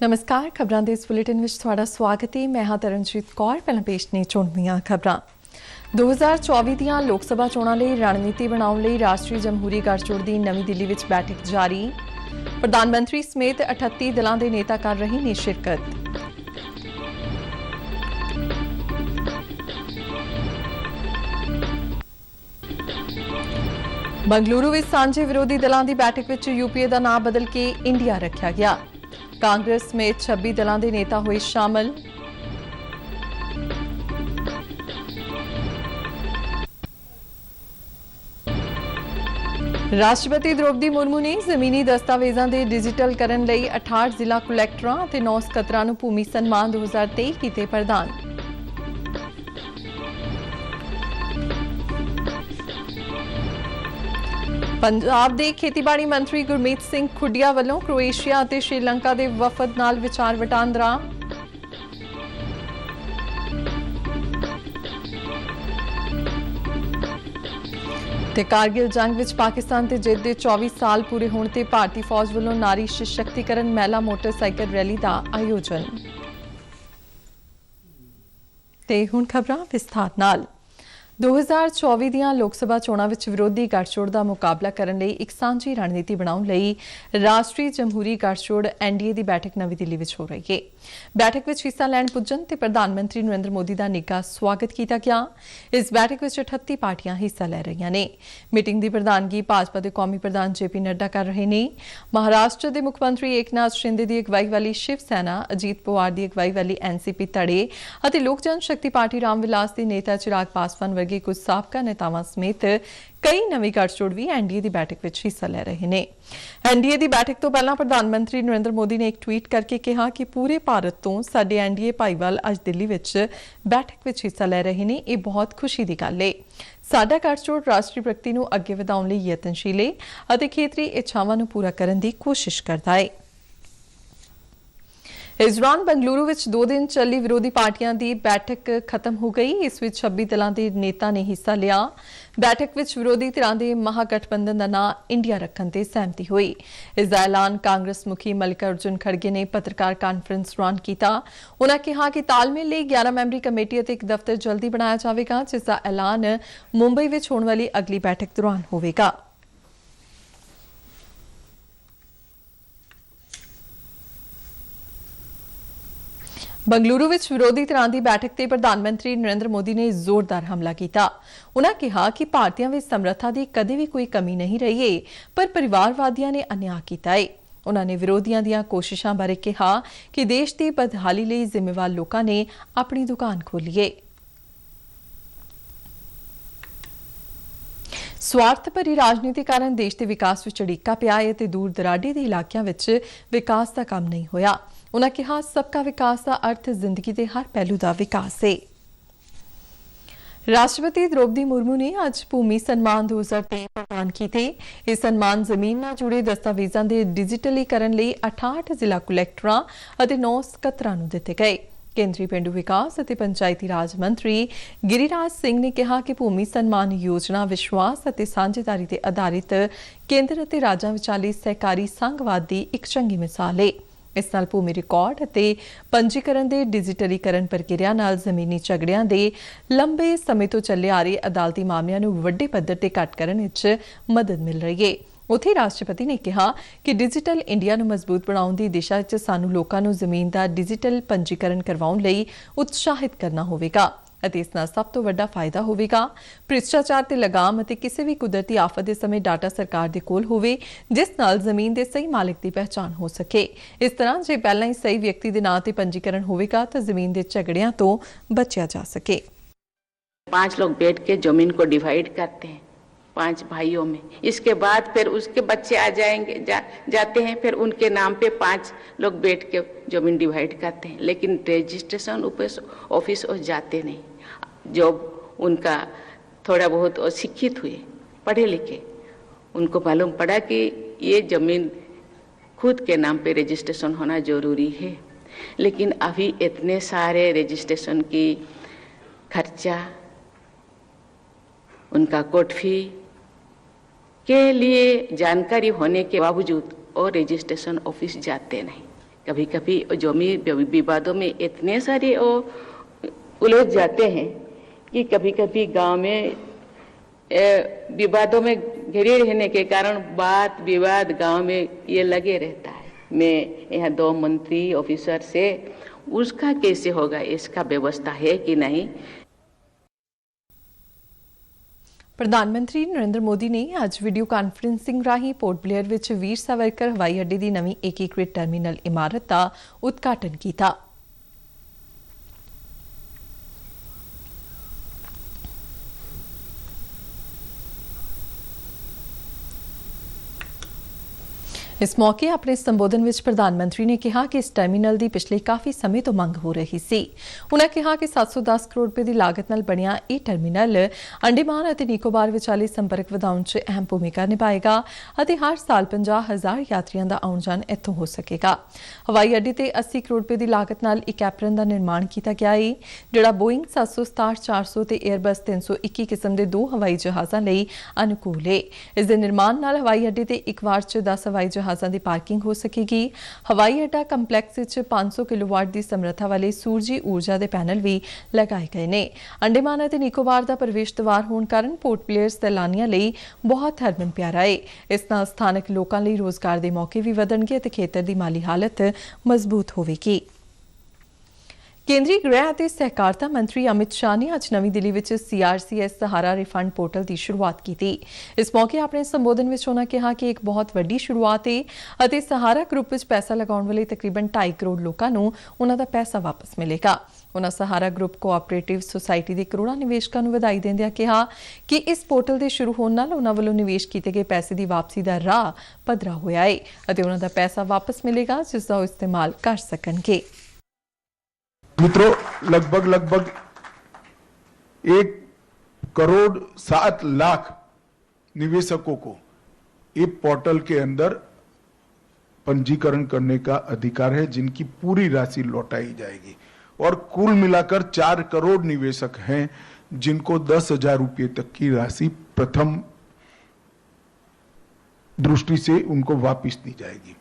नमस्कार, खबरां दे इस बुलेटिन विच तुहाडा स्वागत है। मैं हां तरनजीत कौर। पहलां पेश ने चुणवीआं खबरां। 2024 ਦੀਆਂ ਲੋਕ ਸਭਾ ਚੋਣਾਂ ਲਈ ਰਣਨੀਤੀ ਬਣਾਉਣ ਲਈ ਰਾਸ਼ਟਰੀ ਜਮਹੂਰੀ ਗਠਜੋੜ ਦੀ ਨਵੀਂ ਦਿੱਲੀ ਵਿੱਚ ਬੈਠਕ ਜਾਰੀ। ਪ੍ਰਧਾਨ ਮੰਤਰੀ ਸਮੇਤ 38 ਦਲਾਂ ਦੇ ਨੇਤਾ ਕਰ ਰਹੇ ਨੇ ਸ਼ਿਰਕਤ। ਬੰਗਲੁਰੂ ਵਿੱਚ ਸਾਂਝੇ ਵਿਰੋਧੀ ਦਲਾਂ ਦੀ ਬੈਠਕ ਵਿੱਚ यूपीए ਦਾ ਨਾਮ ਬਦਲ ਕੇ ਇੰਡੀਆ ਰੱਖਿਆ ਗਿਆ। कांग्रेस समेत 26 दलों के नेता हुए शामिल। राष्ट्रपति द्रौपदी मुर्मू ने जमीनी दस्तावेजों के डिजिटलकरण लई 68 जिला कुलैक्टरां ते 9 सकत्तरां नूं भूमि सम्मान 2023 कीते प्रदान। पंजाब के खेतीबाड़ी मंत्री गुरमीत सिंह खुडिया वालों क्रोएशिया और श्रीलंका के वफद नाल विचार वटांदरा। कारगिल जंग विच पाकिस्तान ते जित के 24 साल पूरे होने ते भारतीय फौज वालों नारी सशक्तिकरण महिला मोटरसाइकिल रैली का आयोजन। ते हुण खबरां विस्तार नाल। 2024 ਦੀਆਂ ਲੋਕ ਸਭਾ ਚੋਣਾਂ ਵਿੱਚ ਵਿਰੋਧੀ ਗਠਜੋੜ ਦਾ ਮੁਕਾਬਲਾ ਕਰਨ ਲਈ ਇੱਕ ਸਾਂਝੀ ਰਣਨੀਤੀ ਬਣਾਉਣ ਲਈ ਰਾਸ਼ਟਰੀ ਜਮਹੂਰੀ ਗਠਜੋੜ ਐਨਡੀਏ ਦੀ ਬੈਠਕ ਨਵੀਂ ਦਿੱਲੀ ਵਿੱਚ ਹੋ ਰਹੀ ਹੈ। ਬੈਠਕ ਵਿੱਚ ਹਿੱਸਾ ਲੈਣ ਪੁੱਜਣ ਤੇ ਪ੍ਰਧਾਨ ਮੰਤਰੀ ਨਰਿੰਦਰ ਮੋਦੀ ਦਾ ਨਿੱਘਾ ਸਵਾਗਤ ਕੀਤਾ ਗਿਆ। ਇਸ ਬੈਠਕ ਵਿੱਚ 38 ਪਾਰਟੀਆਂ ਹਿੱਸਾ ਲੈ ਰਹੀਆਂ ਨੇ। ਮੀਟਿੰਗ ਦੀ ਪ੍ਰਧਾਨਗੀ ਭਾਜਪਾ ਦੇ ਕੌਮੀ ਪ੍ਰਧਾਨ ਜੇਪੀ ਨੱਡਾ ਕਰ ਰਹੇ ਨੇ। ਮਹਾਰਾਸ਼ਟਰ ਦੇ ਮੁੱਖ ਮੰਤਰੀ ਏਕਨਾਥ ਸ਼ਿੰਦੇ ਦੀ ਅਗਵਾਈ ਵਾਲੀ ਸ਼ਿਵ ਸੈਨਾ, ਅਜੀਤ ਪਵਾਰ ਦੀ ਅਗਵਾਈ ਵਾਲੀ ਐਨਸੀਪੀ ਧੜੇ ਅਤੇ ਲੋਕ ਜਨ ਸ਼ਕਤੀ ਪਾਰਟੀ ਰਾਮ ਵਿਲਾਸ ਦੇ ਨੇਤਾ ਚਿਰਾਗ ਪਾਸਵਾਨ ਵਰਗੇ ਕੁਝ ਸਾਬਕਾ ਨੇਤਾਵਾਂ ਸਮੇਤ ਕਈ ਨਵੀਂ ਗਠਜੋੜ ਵੀ ਐਨਡੀਏ ਦੀ ਬੈਠਕ ਵਿੱਚ ਹਿੱਸਾ ਲੈ ਰਹੇ ਨੇ। ਐਨਡੀਏ ਦੀ ਬੈਠਕ ਤੋਂ ਪਹਿਲਾਂ ਪ੍ਰਧਾਨ ਮੰਤਰੀ ਨਰਿੰਦਰ ਮੋਦੀ ਨੇ ਇੱਕ ਟਵੀਟ ਕਰਕੇ ਕਿਹਾ ਕਿ ਪੂਰੇ ਭਾਰਤ ਤੋਂ ਸਾਡੇ ਐਨਡੀਏ ਭਾਈਵਾਲ ਅੱਜ ਦਿੱਲੀ ਵਿੱਚ ਬੈਠਕ ਵਿੱਚ ਹਿੱਸਾ ਲੈ ਰਹੇ ਨੇ। ਇਹ ਬਹੁਤ ਖੁਸ਼ੀ ਦੀ ਗੱਲ ਹੈ। ਸਾਡਾ ਗਠਜੋੜ ਰਾਸ਼ਟਰੀ ਪ੍ਰਗਤੀ ਨੂੰ ਅੱਗੇ ਵਧਾਉਣ ਲਈ ਯਤਨਸ਼ੀਲ ਹੈ ਅਤੇ ਖੇਤਰੀ ਇੱਛਾਵਾਂ ਨੂੰ ਪੂਰਾ ਕਰਨ ਦੀ ਕੋਸ਼ਿਸ਼ ਕਰਦਾ ਹੈ। इस दौरान बंगलुरु में 2 दिन चली विरोधी पार्टियां की बैठक खत्म हो गई। इस विच 26 दलों के नेता ने हिस्सा लिया। बैठक में विरोधी धिरां दे महागठबंधन का नाम इंडिया रखने से सहमति हुई। इसका ऐलान कांग्रेस मुखी मल्लिकार्जुन खड़गे ने पत्रकार कानफ्रेंस दौरान किया। उन्होंने कहा कि तालमेल लिए 11 मैंबरी कमेटी और एक दफ्तर जल्दी बनाया जाएगा, जिसका ऐलान मुंबई में होने वाली अगली बैठक दौरान होगा। बंगलुरु में विरोधी धिरां की बैठक से प्रधानमंत्री नरेंद्र मोदी ने जोरदार हमला किया। उन्होंने कहा कि भारतीयों में समर्था की कभी भी कोई कमी नहीं रही है, पर परिवारवादियों ने अन्याय किया है। उन्होंने विरोधियों दी कोशिशों बारे कहा कि देश की बदहाली लिए जिम्मेवार लोगों ने अपनी दुकान खोली है। स्वार्थ भरी राजनीति कारण देश के विकास में अड़िक्का पिया है ते दूर दराडे के इलाकों में विकास का काम नहीं होया। उन्होंने कहा सबका विकास का अर्थ जिंदगी के हर पहलू का विकास है। राष्ट्रपति द्रौपदी मुर्मू ने आज भूमि सम्मान 2023 प्रदान किए। ये सम्मान जमीन नाल जुड़े दस्तावेजों के डिजिटलीकरण लिए 68 जिला कुलैक्टरां और 9 सकत्तरां नूं दिते गए। केंद्रीय पेंडू विकास और पंचायती राज मंत्री गिरिराज सिंह ने कहा कि भूमि सम्मान योजना विश्वास और साझेदारी ते आधारित केंद्र और राज्यां विचाले सहकारी संघवाद की एक चंगी मिसाल है। इस नाल भूमि रिकॉर्ड और पंजीकरण के डिजिटलीकरण प्रक्रिया नाल जमीनी झगड़ियां दे लंबे समय तो चले आ रहे अदालती मामलों नूं वड्डे पद्धर ते घट करने विच मदद मिल रही है। उत्थे राष्ट्रपति ने कहा कि डिजिटल इंडिया नूं मजबूत बनाउण दी दिशा विच सानूं लोकां नूं जमीन दा डिजिटल पंजीकरण करवाउण लई उत्साहित करना होवेगा ਅਤੇ ਇਸ ਨਾਲ ਸਭ ਤੋਂ ਵੱਡਾ ਫਾਇਦਾ ਹੋਵੇਗਾ ਭ੍ਰਿਸ਼ਟਾਚਾਰ ਤੇ ਲਗਾਮ ਅਤੇ ਕਿਸੇ ਵੀ ਕੁਦਰਤੀ ਆਫਤ ਦੇ ਸਮੇਂ ਡਾਟਾ ਸਰਕਾਰ ਦੇ ਕੋਲ ਹੋਵੇ, ਜਿਸ ਨਾਲ ਜ਼ਮੀਨ ਦੇ ਸਹੀ ਮਾਲਕ ਦੀ ਪਹਿਚਾਣ ਹੋ ਸਕੇ। ਇਸ ਤਰ੍ਹਾਂ ਜੇ ਪਹਿਲਾਂ ਹੀ ਸਹੀ ਵਿਅਕਤੀ ਦੇ ਨਾਂ ਤੇ ਪੰਜੀਕਰਨ ਹੋਵੇਗਾ ਤਾਂ ਜ਼ਮੀਨ ਦੇ ਝਗੜਿਆਂ ਤੋਂ ਬਚਿਆ ਜਾ ਸਕੇ। 5 लोग बैठ के जमीन को डिवाइड करते हैं 5 भाइयों में। इसके बाद फिर उसके बच्चे आ जाएंगे जाते हैं, फिर उनके नाम पे 5 लोग बैठ के जमीन डिवाइड करते हैं। लेकिन रजिस्ट्रेशन ऑफिस जाते नहीं। जब उनका थोड़ा बहुत शिक्षित हुए, पढ़े लिखे, उनको मालूम पड़ा कि ये जमीन खुद के नाम पे रजिस्ट्रेशन होना जरूरी है। लेकिन अभी इतने सारे रजिस्ट्रेशन की खर्चा, उनका कोर्ट फी के लिए जानकारी होने के बावजूद और रजिस्ट्रेशन ऑफिस जाते नहीं। कभी कभी जमीन विवादों में इतने सारे उलझ जाते हैं कि कभी कभी गांव में विवादों में घिरे रहने के कारण वाद विवाद गांव में ये लगे रहता है। मैं यहाँ 2 मंत्री ऑफिसर से उसका कैसे होगा, इसका व्यवस्था है कि नहीं। प्रधानमंत्री नरेंद्र मोदी ने आज वीडियो कांफ्रेंसिंग राही पोर्ट ब्लेयर विच वीर सावरकर हवाई अड्डे की नवीं एकीकृत टर्मिनल इमारत का उद्घाटन किया। इस मौके अपने संबोधन में प्रधानमंत्री ने कहा कि इस टर्मिनल की पिछले काफी समय तो मंग हो रही सी। उन्होंने कहा कि 710 करोड़ रुपए की लागत नाल बनिया यह टर्मिनल अंडेमान और निकोबार विचाले संपर्क वधाउण च अहम भूमिका निभाएगा और हर साल 50,000 यात्रियों का आउण जाण इत्थों हो सकेगा। हवाई अड्डे ते 80 करोड़ रुपए की लागत नाल एक एप्रन का निर्माण किया गया है, जिहड़ा बोइंग 767-400 ते एयरबस 321 किस्म के 2 हवाई जहाज़ों लई अनुकूल है। इस निर्माण नाल हवाई अड्डे ते एक वार च 10 हवाई जहाज़ों की पार्किंग हो सकेगी। हवाई अड्डा कंपलैक्स विच 500 किलोवाट की समर्था वाले सूरजी ऊर्जा के पैनल भी लगाए गए हैं। अंडेमान और निकोबार का प्रवेश द्वार होने कारण पोर्ट ब्लेयर सैलानियों लई बहुत हरमन प्यारा है। इस नाल स्थानक लोकां लई रोजगार के मौके भी वधणगे ते खेतर की माली हालत मजबूत होवेगी। केंद्रीय गृह और सहकारिता मंत्री अमित शाह ने आज नवी दिल्ली में CRCS सहारा रिफंड पोर्टल की शुरुआत की थी। इस मौके अपने संबोधन में उन्होंने कहा कि एक बहुत वड्डी शुरुआत है और सहारा ग्रुप में पैसा लगाने वाले तकरीबन 2.5 करोड़ लोगों को उन्हों का पैसा वापस मिलेगा। उन्होंने सहारा ग्रुप कोऑपरेटिव सोसाइटी के करोड़ों निवेशकों को बधाई देंदे कहा कि इस पोर्टल के शुरू होने नाल उन्होंने वालों निवेश किए गए पैसे की वापसी का राह पधरा होया है और उन्हों का पैसा वापस मिलेगा जिसका इस्तेमाल कर सकेंगे। मित्रों, लगभग 1 करोड़ 7 लाख निवेशकों को इस पोर्टल के अंदर पंजीकरण करने का अधिकार है, जिनकी पूरी राशि लौटाई जाएगी। और कुल मिलाकर 4 करोड़ निवेशक हैं जिनको 10,000 रुपये तक की राशि प्रथम दृष्टि से उनको वापस दी जाएगी।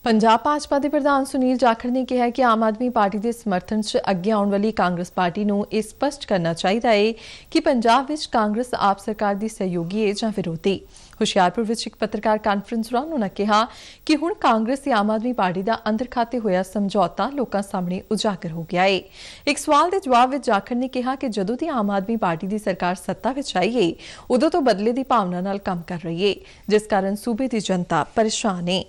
पंजाब भाजपा के प्रधान सुनील जाखड़ ने कहा कि आम आदमी पार्टी के समर्थन च अगे आने वाली कांग्रेस पार्टी को यह स्पष्ट करना चाहिए कि पंजाब में कांग्रेस आप सरकार की सहयोगी है या विरोधी। हुशियारपुर में एक पत्रकार कानफ्रेंस दौरान उन्होंने कहा कि हुण कांग्रेस ते आम आदमी पार्टी का अंदर खाते होया समझौता लोगों सामने उजागर हो गया है। एक सवाल के जवाब में जाखड़ ने कहा कि जदों दी आम आदमी पार्टी की सरकार सत्ता में आई है उदों तो बदले की भावना नाल काम कर रही है, जिस कारण सूबे की जनता परेशान है।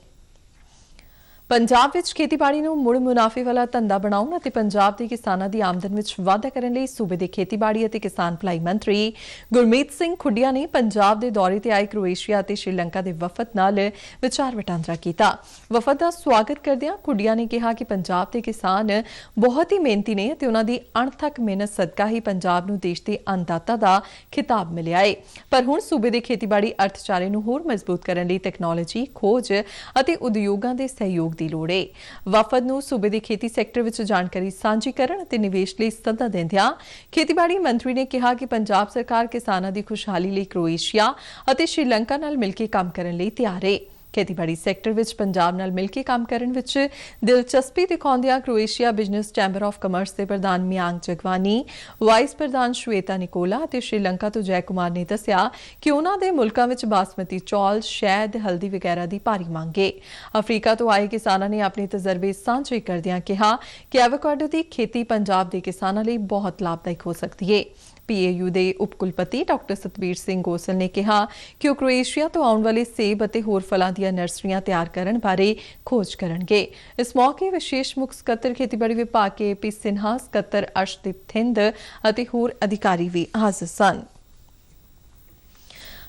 पंजाब विच खेतीबाड़ी नूं मुड़ मुनाफे वाला धंधा बनाउण अते पंजाब दे किसानां दी आमदन विच वाधा करन लई सूबे दे खेतीबाड़ी अते किसान भलाई मंत्री गुरमीत सिंह खुडिया ने पंजाब दे दौरे ते आए क्रोएशिया अते श्रीलंका दे वफद नाल विचार वटांदरा कीता। वफद दा स्वागत करदिआं खुडिया ने कहा कि पंजाब दे किसान बहुत ही मेहनती ने ते उन्हां दी अणथक मेहनत सदका ही पंजाब नूं देश दे अन्नदाता दा खिताब मिलिआ है। पर हुण सूबे दे खेतीबाड़ी अर्थचारे नूं होर मजबूत करन लई तकनोलॉजी खोज अते उद्योगां दे सहयोग दी लोड़ है। वफद नूं सूबे दे खेती सैक्टर विच जानकारी सांझी करन ते निवेश लई सदा देंदिआं खेतीबाड़ी मंत्री ने कहा कि पंजाब सरकार किसानां दी खुशहाली लई क्रोएशिया अते श्रीलंका नाल मिल के काम करन लई तैयार है। खेतीबाड़ी सैक्टर विच पंजाब नाल मिल के काम करन विच दिलचस्पी दिखाउंदिआं Croatia business chamber of commerce के प्रधान मियांग जगवानी, वाइस प्रधान श्वेता निकोला ते श्रीलंका तो जय कुमार ने दस्सिआ कि उन्हां दे मुल्कां विच बासमती चौल, शहद, हल्दी वगैरह की भारी मांग है। अफ्रीका तो आए किसानां ने अपने तजर्बे सांझे करदिआं कहा कि एवोकाडो की खेती पंजाब के किसानां लई बहुत लाभदायक हो सकती है। PAU ਦੇ उप कुलपति डॉक्टर सतबीर सिंह गोसल ने कहा कि वो क्रोएशिया तो आने वाले सेब और होर फलों दी नर्सरियां तैयार करने बारे खोज करनगे। इस मौके विशेष मुख सकत्तर खेतीबाड़ी विभाग KP सिन्हा, सकत्तर अर्शदीप थिंद और होर अधिकारी भी हाजिर सन।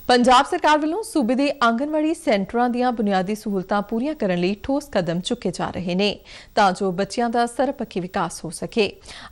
पंजाब सरकार वालों सूबे के आंगनवाड़ी सेंटरों दी बुनियादी सहूलतां पूरीआं करन लई ठोस कदम चुके जा रहे हैं तां जो बच्चियां दा सर्वपक्षी विकास हो सके।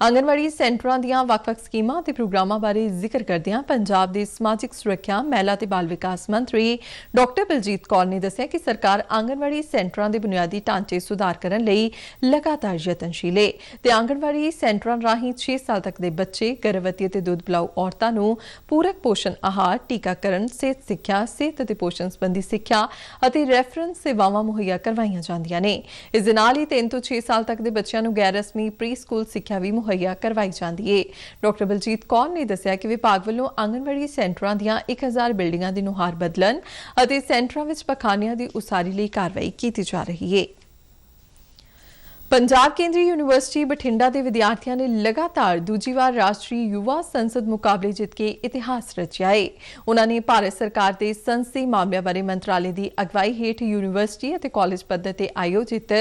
आंगनवाड़ी सेंटरों दी वख-वख स्कीमां ते प्रोग्रामां बारे जिक्र करदिआं पंजाब दे समाजिक सुरक्षा, महिला ते बाल विकास मंत्री डॉक्टर बलजीत कौर ने दस्सिआ कि सरकार आंगनवाड़ी सेंटरों के बुनियादी ढांचे सुधार करन लई लगातार यतनशील है ते आंगनवाड़ी सेंटरों राहीं 6 साल तक के बच्चे, गर्भवती ते दुध पिलाऊ औरतां नूं पूरक पोषण आहार, टीकाकरण, ਸਿਹਤ ਸਿੱਖਿਆ, ਸਿਹਤ ਅਤੇ ਪੋਸ਼ਣ ਸੰਬੰਧੀ ਸਿੱਖਿਆ ਅਤੇ ਰੈਫਰੈਂਸ ਸੇਵਾਵਾਂ ਮੁਹੱਈਆ ਕਰਵਾਈਆਂ ਜਾਂਦੀਆਂ ਨੇ। ਇਸ ਦੇ ਨਾਲ ਹੀ 3 ਤੋਂ 6 ਸਾਲ ਤੱਕ ਦੇ ਬੱਚਿਆਂ ਨੂੰ ਗੈਰ ਰਸਮੀ ਪ੍ਰੀ ਸਕੂਲ ਸਿੱਖਿਆ ਵੀ ਮੁਹੱਈਆ ਕਰਵਾਈ ਜਾਂਦੀ ਹੈ। ਡਾਕਟਰ ਬਲਜੀਤ ਕੌਰ ਨੇ ਦੱਸਿਆ ਕਿ ਵਿਭਾਗ ਵੱਲੋਂ ਆਂਗਣਵਾੜੀ ਸੈਂਟਰਾਂ ਦੀਆਂ 1000 ਬਿਲਡਿੰਗਾਂ ਦੀ ਨੁਹਾਰ ਬਦਲਣ ਅਤੇ ਸੈਂਟਰਾਂ ਵਿੱਚ ਪਖਾਨਿਆਂ ਦੀ ਉਸਾਰੀ ਲਈ ਕਾਰਵਾਈ ਕੀਤੀ ਜਾ ਰਹੀ ਹੈ। ਪੰਜਾਬ ਕੇਂਦਰੀ ਯੂਨੀਵਰਸਿਟੀ ਬਠਿੰਡਾ ਦੇ ਵਿਦਿਆਰਥੀਆਂ ਨੇ ਲਗਾਤਾਰ ਦੂਜੀ ਵਾਰ ਰਾਸ਼ਟਰੀ ਯੁਵਾ ਸੰਸਦ ਮੁਕਾਬਲੇ ਜਿੱਤ ਕੇ ਇਤਿਹਾਸ ਰਚਿਆ ਹੈ। ਉਨ੍ਹਾਂ ਨੇ ਭਾਰਤ ਸਰਕਾਰ ਦੇ ਸੰਸਦੀ ਮਾਮਲਿਆਂ ਬਾਰੇ ਮੰਤਰਾਲੇ ਦੀ ਅਗਵਾਈ ਹੇਠ ਯੂਨੀਵਰਸਿਟੀ ਅਤੇ ਕਾਲਜ ਪੱਧਰ ਤੇ ਆਯੋਜਿਤ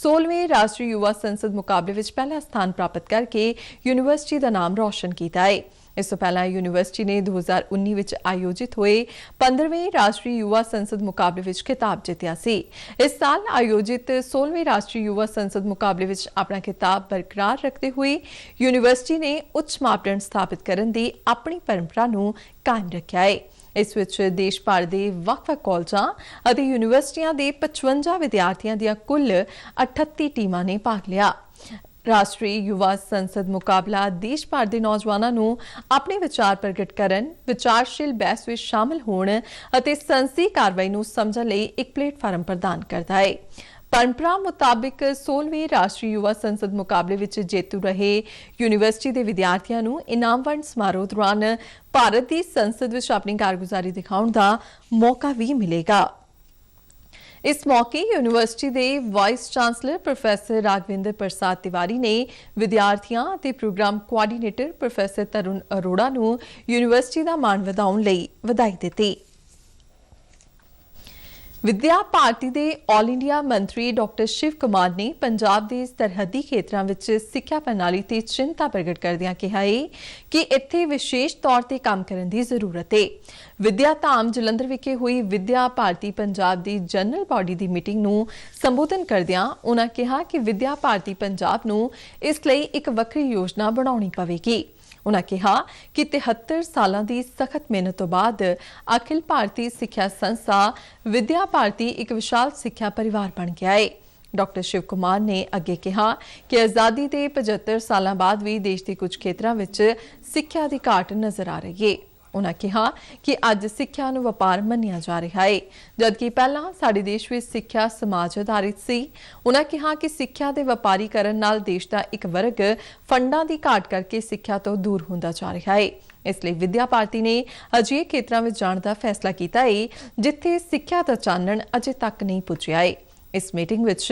16ਵੇਂ ਰਾਸ਼ਟਰੀ ਯੁਵਾ ਸੰਸਦ ਮੁਕਾਬਲੇ ਵਿੱਚ ਪਹਿਲਾ ਸਥਾਨ ਪ੍ਰਾਪਤ ਕਰਕੇ ਯੂਨੀਵਰਸਿਟੀ ਦਾ ਨਾਮ ਰੌਸ਼ਨ ਕੀਤਾ ਹੈ। ਇਸ ਤੋਂ ਪਹਿਲਾਂ ਯੂਨੀਵਰਸਿਟੀ ਨੇ 2019 ਵਿੱਚ ਆਯੋਜਿਤ ਹੋਏ 15ਵੇਂ ਰਾਸ਼ਟਰੀ ਯੁਵਾ ਸੰਸਦ ਮੁਕਾਬਲੇ ਵਿੱਚ ਖਿਤਾਬ ਜਿੱਤਿਆ ਸੀ। ਇਸ ਸਾਲ ਆਯੋਜਿਤ 16ਵੇਂ ਰਾਸ਼ਟਰੀ ਯੁਵਾ ਸੰਸਦ ਮੁਕਾਬਲੇ ਵਿੱਚ ਆਪਣਾ ਖਿਤਾਬ ਬਰਕਰਾਰ ਰੱਖਦੇ ਹੋਏ ਯੂਨੀਵਰਸਿਟੀ ਨੇ ਉੱਚ ਮਾਪਦੰਡ ਸਥਾਪਿਤ ਕਰਨ ਦੀ ਆਪਣੀ ਪਰੰਪਰਾ ਨੂੰ ਕਾਇਮ ਰੱਖਿਆ ਹੈ। ਇਸ ਵਿੱਚ ਦੇਸ਼ ਭਰ ਦੇ ਵੱਖ-ਵੱਖ ਕਾਲਜਾਂ ਅਤੇ ਯੂਨੀਵਰਸਿਟੀਆਂ ਦੇ 55 ਵਿਦਿਆਰਥੀਆਂ ਦੀਆਂ ਕੁੱਲ 38 ਟੀਮਾਂ ਨੇ ਭਾਗ ਲਿਆ। ਰਾਸ਼ਟਰੀ ਯੁਵਾ ਸੰਸਦ ਮੁਕਾਬਲਾ ਦੇਸ਼ ਭਰ ਦੇ ਨੌਜਵਾਨਾਂ ਨੂੰ ਆਪਣੇ ਵਿਚਾਰ ਪ੍ਰਗਟ ਕਰਨ, ਵਿਚਾਰਸ਼ੀਲ ਬਹਿਸ ਵਿੱਚ ਸ਼ਾਮਲ ਹੋਣ ਅਤੇ ਸੰਸਦੀ ਕਾਰਵਾਈ ਨੂੰ ਸਮਝਣ ਲਈ ਇੱਕ ਪਲੇਟਫਾਰਮ ਪ੍ਰਦਾਨ ਕਰਦਾ ਹੈ। ਪਰੰਪਰਾ ਮੁਤਾਬਿਕ 16ਵੇਂ ਰਾਸ਼ਟਰੀ ਯੁਵਾ ਸੰਸਦ ਮੁਕਾਬਲੇ ਵਿੱਚ ਜੇਤੂ ਰਹੇ ਯੂਨੀਵਰਸਿਟੀ ਦੇ ਵਿਦਿਆਰਥੀਆਂ ਨੂੰ ਇਨਾਮ ਵੰਡ ਸਮਾਰੋਹ ਦੌਰਾਨ ਭਾਰਤ ਦੀ ਸੰਸਦ ਵਿੱਚ ਆਪਣੀ ਕਾਰਗੁਜ਼ਾਰੀ ਦਿਖਾਉਣ ਦਾ ਮੌਕਾ ਵੀ ਮਿਲੇਗਾ। इस मौके यूनिवर्सिटी के vice chancellor professor राघविंदर Prasad Tiwari ने विद्यार्थियों ते प्रोग्राम कोआर्डीनेटर प्रोफैसर तरुण अरोड़ा नूं यूनिवर्सिटी का मान वधाउण लई वधाई दित्ती। विद्या भारती के ऑल इंडिया मंत्री डॉक्टर शिव कुमार ने पंजाब के सरहदी खेत्रों में सिक्ख्या प्रणाली ते चिंता प्रगट करदिआं कहा है कि इत्थे विशेष तौर पर काम करने की जरूरत है। विद्या धाम जलंधर विखे हुई विद्या भारती पंजाब की जनरल बॉडी की मीटिंग नूं संबोधन करदिआं उन्हां कहा कि विद्या भारती पंजाब नूं इस लई एक वक्री योजना बनाउणी पवेगी। उन्होंने कहा कि 73 सालों की सख्त मेहनत तो बाद अखिल भारतीय सिक्ख्या संस्था विद्या भारती एक विशाल सिक्ख्या परिवार बन गया है। डॉक्टर शिव कुमार ने अगे कहा कि आज़ादी के 75 साल बाद भी देश के कुछ खेत्रों में सिक्ख्या की घाट नजर आ रही है। उन्होंने कहा कि अज सिक्ख्या नूं वपार मन्निया जा रहा है, जबकि पहला साडे देश में सिक्ख्या समाज आधारित सी। उन्होंने कहा कि सिक्ख्या के वपारीकरण नाल देश का एक वर्ग फंडां की घाट करके सिक्ख्या तो दूर होंदा जा रहा है। इसलिए विद्या भारती ने अजिहे खेत्रों में जाण दा फैसला किया है जिथे सिक्ख्या दा चानण अजे तक नहीं पुज्जिआ है। इस मीटिंग विच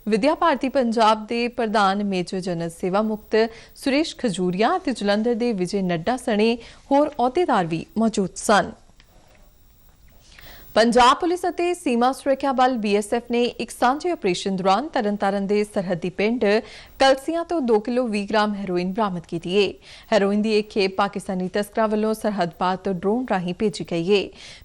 विद्या भारती पंजाब के प्रधान मेजर जनरल सेवा मुक्त सुरेश खजूरिया ते जलंधर के विजय नड्डा सने होर अहुदेदार भी मौजूद सन। पंजाब पुलिस ਅਤੇ सीमा सुरक्षा बल BSF ने एक सांझे ऑपरेशन दौरान तरनतारन के सरहदी पिंड कलसियां तो 2 किलो 20 ग्राम हैरोइन बरामद की है। हैरोइन की एक खेप पाकिस्तानी तस्करां वालों सरहद पार तो ड्रोन राही भेजी गई है।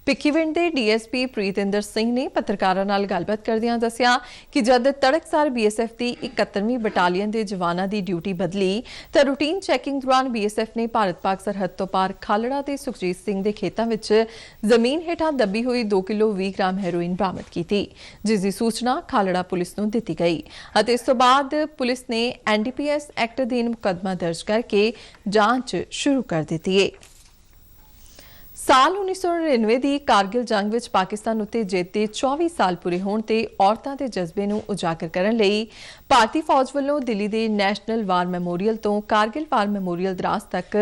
भिखीविंड के DSP प्रीतिंदर सिंह ने पत्रकारां नाल गलबात करदिआं दस्सिया कि जद तड़कसार BSF की 71वीं बटालियन के जवानों की ड्यूटी बदली तो रूटीन चैकिंग दौरान BSF ने भारत पाक सरहद तो पार खालड़ा के सुखजीत सिंह के खेतों में जमीन हेठां दबी हुई 2 किलो 20 ग्राम हैरोइन बरामद की थी, जिसकी सूचना खालड़ा पुलिस नूं दित्ती गई। इस तो बाद पुलिस ने NDPS एक्ट अधीन मुकदमा दर्ज करके जांच शुरू कर दी है। साल 1999 की कारगिल जंग विच पाकिस्तान उत्ते जिੱਤ ਦੇ 24 साल पूरे होने ते औरतां दे जज्बे नूं उजागर करन लई भारतीय फौज वालों दिल्ली के नैशनल वार मैमोरीयल तो कारगिल वार मैमोरीयल द्रास तक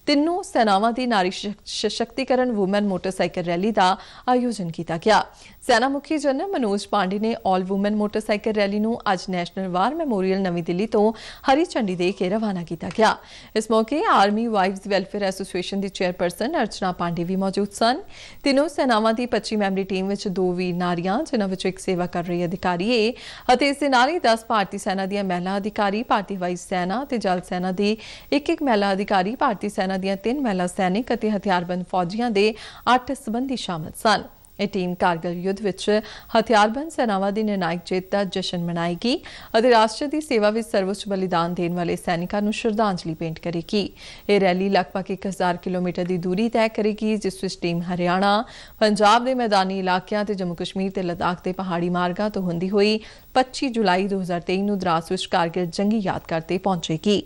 तीनों सेनावां दी नारी सशक्तिकरण वूमन मोटरसाइकिल रैली का आयोजन किया गया। सेना मुखी जनरल मनोज पांडे ने ऑल वूमन मोटरसाइकिल रैली नूं अज नैशनल वार मैमोरीयल नवी दिल्ली तो हरी झंडी दे के रवाना किया गया। इस मौके आर्मी वाइव्स वेलफेयर एसोसीएशन की चेयरपर्सन अर्चना पांडे भी मौजूद सन। तीनों सेनावां की 25 मैंबरी टीम में 2 वीर नारियां जिन्हां विचों एक सेवा कर रही अधिकारी है अते इस दे नाल ही 10 भारतीय सेना दी महिला अधिकारी, भारतीय वायु सेना ते जल सेना दी एक महिला अधिकारी, भारतीय सेना दी 3 महिला सैनिक अते हथियारबंद फौजियां दे 8 संबंधी शामिल सन। यह टीम कारगिल युद्ध विच हथियारबंद सेनावां दी निर्णायक जिੱਤ दा जश्न मनाएगी और राष्ट्र की सेवा में सर्वोच्च बलिदान देने वाले सैनिकों को श्रद्धांजलि भेंट करेगी। यह रैली लगभग 1000 किलोमीटर की दूरी तय करेगी, जिस विच टीम हरियाणा, पंजाब के मैदानी इलाकों ते जम्मू कश्मीर ते लद्दाख के पहाड़ी मार्गों तो होंदी हुई 25 जुलाई 2023 नूं द्रास विच कारगिल जंगी यादगार ते पहुंचेगी।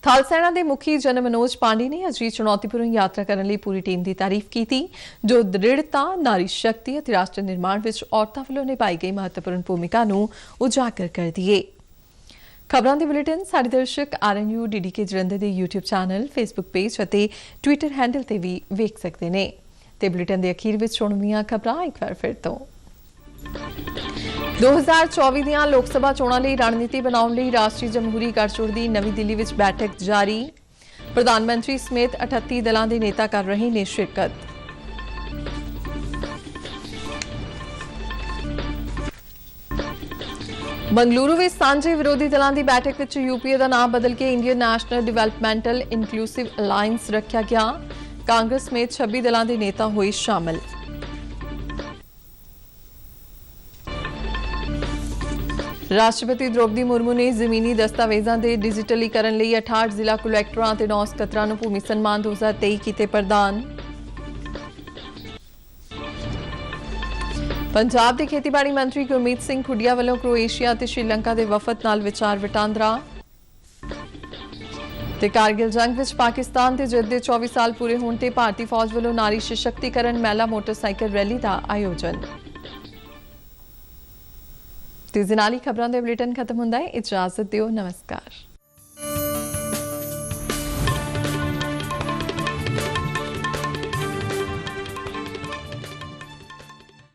ਥਲ ਸੈਨਾ ਦੇ ਮੁਖੀ ਜਨਰਲ ਮਨੋਜ ਪਾਂਡੇ ਨੇ ਅਜਿਹੀ ਚੁਣੌਤੀਪੂਰਨ ਯਾਤਰਾ ਕਰਨ ਲਈ ਪੂਰੀ ਟੀਮ ਦੀ ਤਾਰੀਫ ਕੀਤੀ ਜੋ ਦ੍ਰਿੜਤਾ, ਨਾਰੀ ਸ਼ਕਤੀ ਅਤੇ ਰਾਸ਼ਟਰ ਨਿਰਮਾਣ ਵਿੱਚ ਔਰਤਾਂ ਵੱਲੋਂ ਨਿਭਾਈ ਗਈ ਮਹੱਤਵਪੂਰਨ ਭੂਮਿਕਾ ਨੂੰ ਉਜਾਗਰ ਕਰਦੀ ਹੈ। ਖਬਰਾਂ ਦੇ ਬੁਲੇਟਿਨ ਸਾਡੇ ਦਰਸ਼ਕ RNU DDK ਜਲੰਧਰ ਦੇ YouTube ਚੈਨਲ, Facebook ਪੇਜ ਅਤੇ Twitter ਹੈਂਡਲ ਤੇ ਵੀ ਵੇਖ ਸਕਦੇ ਨੇ। ਤੇ ਬੁਲੇਟਿਨ ਦੇ ਅਖੀਰ ਵਿੱਚ ਸੁਣਵੀਆਂ ਖਬਰਾਂ ਇੱਕ ਵਾਰ ਫਿਰ ਤੋਂ। 2024 ਦੀਆਂ ਲੋਕ ਸਭਾ ਚੋਣਾਂ ਲਈ ਰਣਨੀਤੀ ਬਣਾਉਣ ਲਈ ਰਾਸ਼ਟਰੀ ਜਮਹੂਰੀ ਗਠਜੋੜ ਦੀ ਨਵੀਂ ਦਿੱਲੀ ਵਿੱਚ ਬੈਠਕ ਜਾਰੀ। ਪ੍ਰਧਾਨ ਮੰਤਰੀ ਸਮੇਤ 38 ਦਲਾਂ ਦੇ ਨੇਤਾ ਕਰ ਰਹੇ ਨੇ ਸ਼ਿਰਕਤ। ਬੰਗਲੁਰੂ ਵਿੱਚ ਸਾਂਝੇ ਵਿਰੋਧੀ ਦਲਾਂ ਦੀ ਬੈਠਕ ਵਿੱਚ UPA ਦਾ ਨਾਮ ਬਦਲ ਕੇ Indian national developmental inclusive alliance ਰੱਖਿਆ ਗਿਆ। ਕਾਂਗਰਸ ਸਮੇਤ 26 ਦਲਾਂ ਦੇ ਨੇਤਾ ਹੋਏ ਸ਼ਾਮਲ। ਰਾਸ਼ਟਰਪਤੀ ਦ੍ਰੋਪਦੀ ਮੁਰਮੂ ਨੇ ਜ਼ਮੀਨੀ ਦਸਤਾਵੇਜ਼ਾਂ ਦੇ ਡਿਜੀਟਲੀਕਰਨ ਲਈ 68 ਜ਼ਿਲ੍ਹਾ ਕੁਲੈਕਟਰਾਂ ਅਤੇ 9 ਸਕੱਤਰਾਂ ਨੂੰ ਭੂਮੀ ਸਨਮਾਨ 2023 ਕੀਤੇ ਪ੍ਰਦਾਨ। ਪੰਜਾਬ ਦੇ ਖੇਤੀਬਾੜੀ ਮੰਤਰੀ ਗੁਰਮੀਤ ਸਿੰਘ ਖੁੱਡੀਆ ਵੱਲੋਂ ਕ੍ਰੋਏਸ਼ੀਆ ਅਤੇ ਸ਼੍ਰੀਲੰਕਾ ਦੇ ਵਫਦ ਨਾਲ ਵਿਚਾਰ ਵਟਾਂਦਰਾ। ਤੇ ਕਾਰਗਿਲ ਜੰਗ ਵਿੱਚ ਪਾਕਿਸਤਾਨ ਦੇ ਜਿੱਤ ਦੇ 24 ਸਾਲ ਪੂਰੇ ਹੋਣ ਤੇ ਭਾਰਤੀ ਫੌਜ ਵੱਲੋਂ ਨਾਰੀ ਸਸ਼ਕਤੀਕਰਨ ਮਹਿਲਾ ਮੋਟਰਸਾਈਕਲ ਰੈਲੀ ਦਾ ਆਯੋਜਨ। ਤੇ ਨਾਲ ਹੀ ਖਬਰਾਂ ਦੇ ਬੁਲੇਟਿਨ ਖਤਮ ਹੁੰਦਾ ਹੈ। ਇਜਾਜ਼ਤ ਦਿਓ, ਨਮਸਕਾਰ।